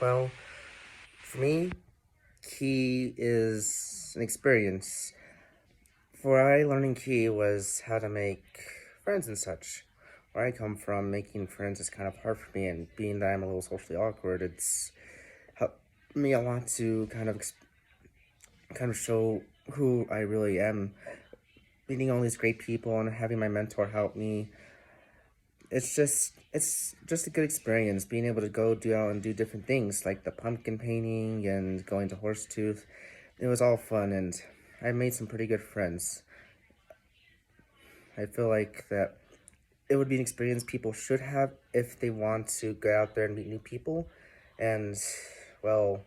Well, for me, key is an experience. For I learning key was how to make friends and such. Where I come from, making friends is kind of hard for me, and being that I'm a little socially awkward, it's helped me a lot to kind of show who I really am. Meeting all these great people and having my mentor help me, it's just a good experience being able to go do out and do different things like the pumpkin painting and going to Horsetooth. It was all fun, and I made some pretty good friends. I feel like that it would be an experience people should have if they want to go out there and meet new people. And well,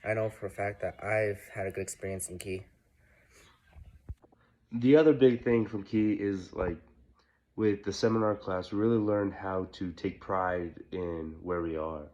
I know for a fact that I've had a good experience in Key. The other big thing from Key is like with the seminar class, we really learned how to take pride in where we are.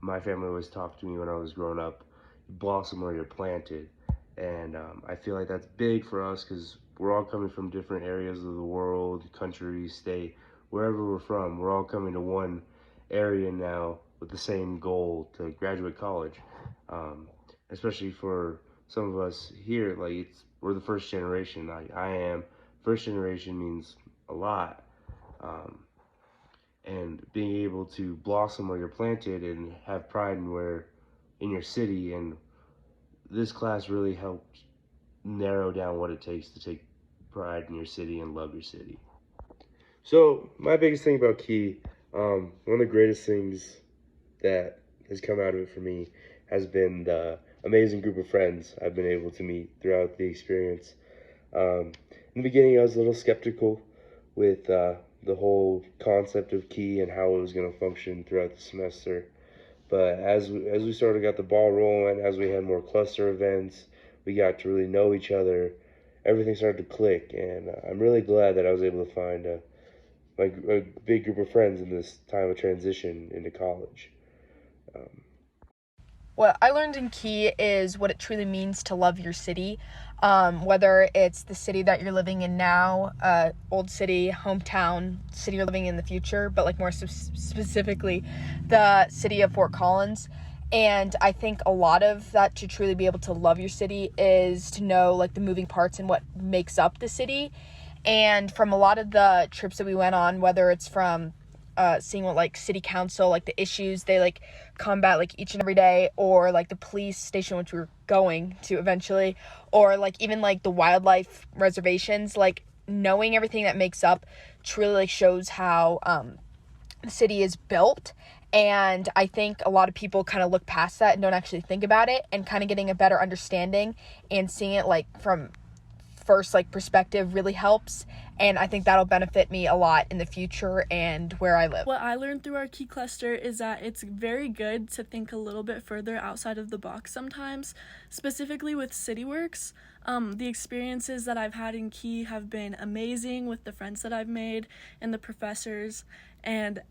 My family always talked to me when I was growing up, blossom where you're planted. And I feel like that's big for us because we're all coming from different areas of the world, country, state, wherever we're from. We're all coming to one area now with the same goal to graduate college. Um, Especially for some of us here, like we're the first generation. I am. First generation means a lot. Um, and being able to blossom where you're planted and have pride in your city, and this class really helped narrow down what it takes to take pride in your city and love your city. So my biggest thing about Key, one of the greatest things that has come out of it for me has been the amazing group of friends I've been able to meet throughout the experience. In the beginning, I was a little skeptical with the whole concept of Key and how it was going to function throughout the semester. But as we sort of got the ball rolling, as we had more cluster events, we got to really know each other. Everything started to click, and I'm really glad that I was able to find a big group of friends in this time of transition into college. Um, What I learned in Key is what it truly means to love your city, whether it's the city that you're living in now, old city, hometown, city you're living in the future, but like more specifically, the city of Fort Collins. And I think a lot of that, to truly be able to love your city, is to know like the moving parts and what makes up the city. And from a lot of the trips that we went on, whether it's from seeing what like city council, like the issues they like combat like each and every day, or like the police station which we were going to eventually, or like even like the wildlife reservations, like knowing everything that makes up truly like shows how the city is built. And I think a lot of people kind of look past that and don't actually think about it, and kind of getting a better understanding and seeing it like from first like perspective really helps. And I think that'll benefit me a lot in the future and where I live. What I learned through our Key cluster is that it's very good to think a little bit further outside of the box sometimes, specifically with CityWorks. The experiences that I've had in Key have been amazing with the friends that I've made and the professors, and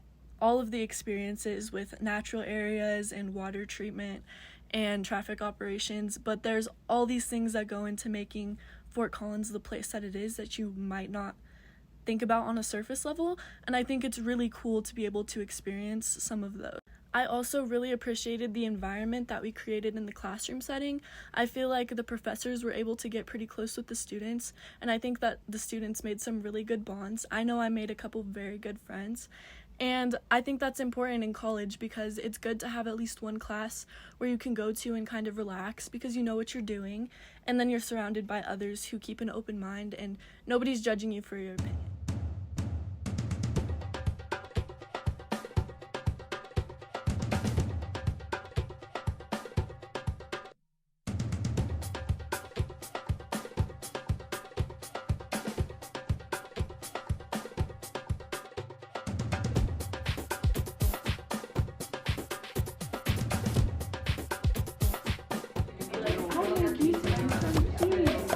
all of the experiences with natural areas and water treatment and traffic operations. But there's all these things that go into making Fort Collins the place that it is that you might not think about on a surface level, and I think it's really cool to be able to experience some of those. I also really appreciated the environment that we created in the classroom setting. I feel like the professors were able to get pretty close with the students, and I think that the students made some really good bonds. I know I made a couple very good friends, and I think that's important in college because it's good to have at least one class where you can go to and kind of relax because you know what you're doing, and then you're surrounded by others who keep an open mind and nobody's judging you for your opinion.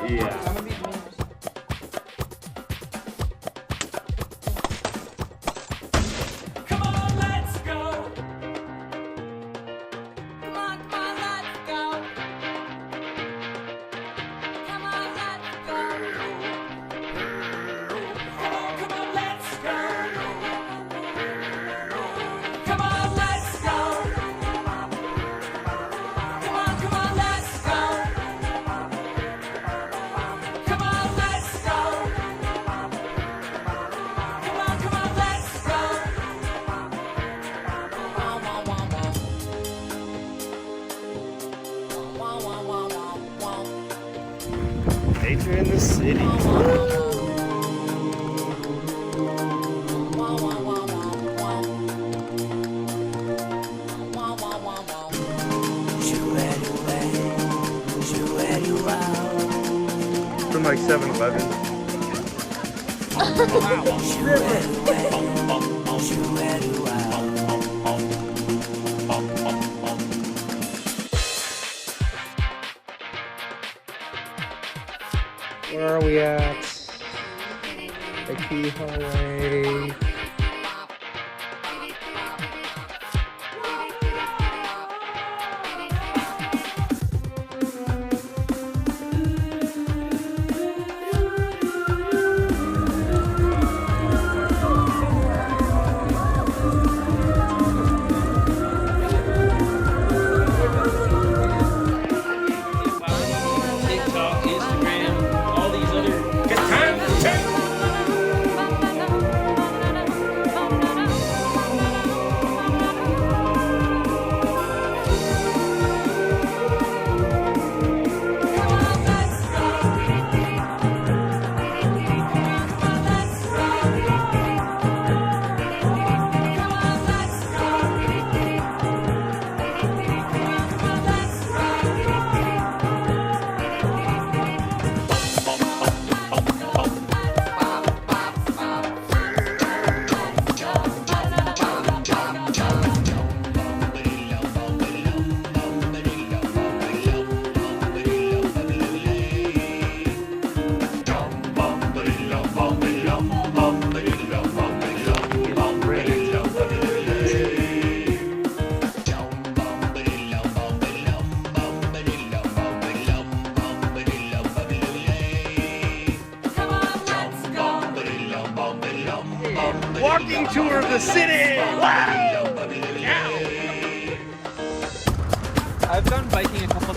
yeah. Come on, let's go. Come on, come on, let's go. Come on, let's go. Come on, let's go. Come on, let's go. Nature in the city. From like 7-Eleven. Where are we at? The Key Hallway. TikTok, Instagram, all these other good times to check. Walking tour of the city! Wow! I've gone biking a couple